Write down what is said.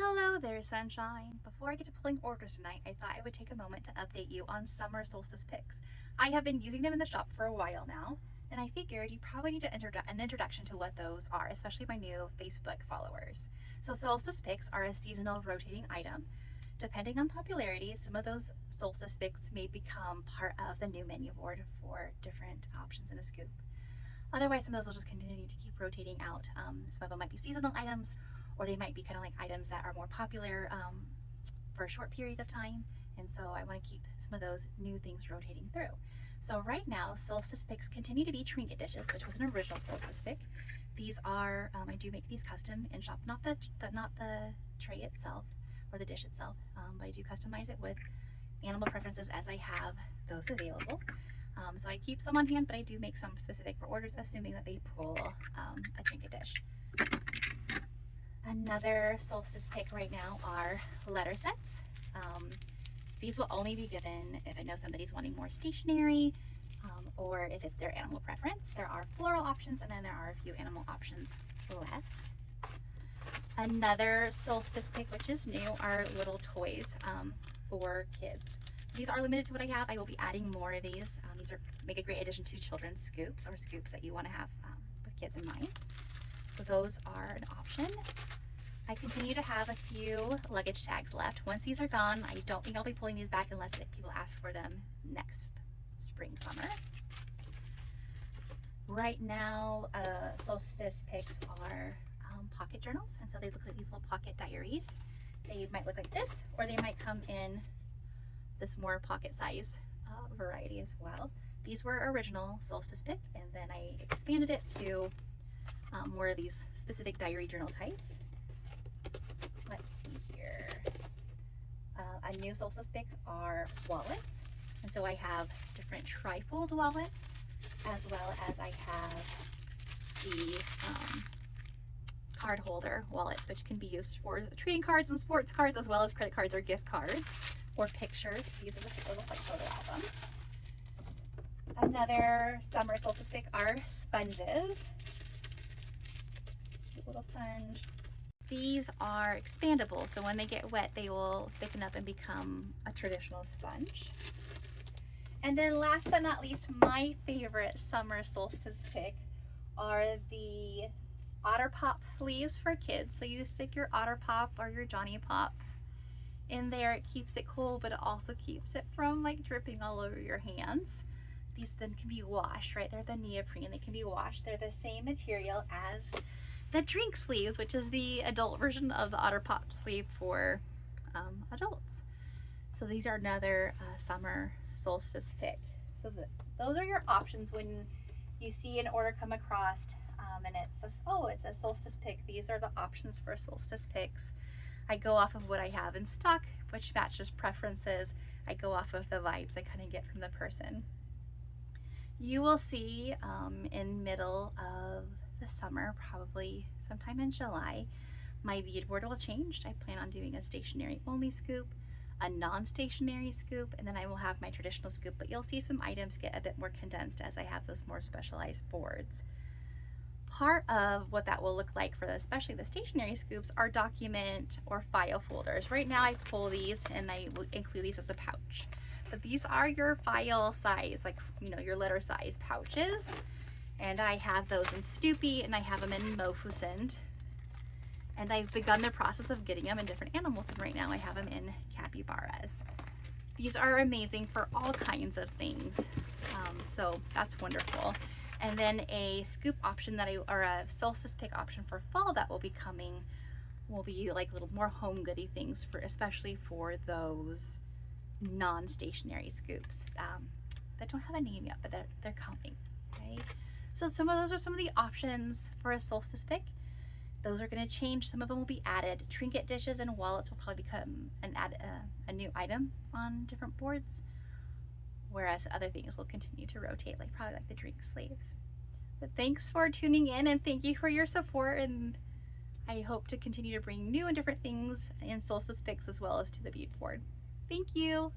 Hello there, sunshine. Before I get to pulling orders tonight, I thought I would take a moment to update you on summer solstice picks. I have been using them in the shop for a while now, and I figured you probably need an introduction to what those are, especially my new Facebook followers. So solstice picks are a seasonal rotating item. Depending on popularity, some of those solstice picks may become part of the new menu board for different options in a scoop. Otherwise, some of those will just continue to keep rotating out. Some of them might be seasonal items, or they might be kind of like items that are more popular for a short period of time. And so I want to keep some of those new things rotating through. So right now, solstice picks continue to be trinket dishes, which was an original solstice pick. These are, I do make these custom in shop, not the tray itself or the dish itself, but I do customize it with animal preferences as I have those available. So I keep some on hand, but I do make some specific for orders, assuming that they pull a trinket dish. Another solstice pick right now are letter sets. These will only be given if I know somebody's wanting more stationery, or if it's their animal preference. There are floral options, and then there are a few animal options left. Another solstice pick, which is new, are little toys for kids. These are limited to what I have. I will be adding more of these. These make a great addition to children's scoops or scoops that you want to have with kids in mind. So those are an option. I continue to have a few luggage tags left. Once these are gone, I don't think I'll be pulling these back unless people ask for them next spring, summer. Right now, solstice picks are pocket journals, and so they look like these little pocket diaries. They might look like this, or they might come in this more pocket size variety as well. These were original solstice pick, and then I expanded it to more of these specific diary journal types. Let's see here. A new solstice pick are wallets, and so I have different trifold wallets, as well as I have the card holder wallets, which can be used for trading cards and sports cards, as well as credit cards or gift cards, or pictures. These are the little like photo album. Another summer solstice pick are sponges. Cute little sponge. These are expandable, so when they get wet, they will thicken up and become a traditional sponge. And then last but not least, my favorite summer solstice pick are the Otter Pop sleeves for kids. So you stick your Otter Pop or your Johnny Pop in there. It keeps it cool, but it also keeps it from like dripping all over your hands. These then can be washed, right? They're the neoprene, they can be washed. They're the same material as the drink sleeves, which is the adult version of the Otter Pop sleeve for adults. So these are another summer solstice pick. So those are your options when you see an order come across and it says, oh, it's a solstice pick. These are the options for solstice picks. I go off of what I have in stock, which matches preferences. I go off of the vibes I kind of get from the person. You will see in middle of the summer, probably sometime in July, my bead board will change. I plan on doing a stationery only scoop, a non-stationary scoop, and then I will have my traditional scoop, but you'll see some items get a bit more condensed as I have those more specialized boards. Part of what that will look like for especially the stationary scoops are document or file folders. Right now I pull these and I will include these as a pouch, but these are your file size, like, you know, your letter size pouches. And I have those in Snoopy, and I have them in Mofusend. And I've begun the process of getting them in different animals, and right now I have them in capybaras. These are amazing for all kinds of things, so that's wonderful. And then a scoop option or a solstice pick option for fall that will be coming will be like little more home goody things, especially for those non-stationary scoops that don't have a name yet, but they're coming, right? So some of those are some of the options for a solstice pick. Those are going to change. Some of them will be added. Trinket dishes and wallets will probably become a new item on different boards, whereas other things will continue to rotate, probably like the drink sleeves. But thanks for tuning in, and thank you for your support, and I hope to continue to bring new and different things in solstice picks as well as to the bead board. Thank you.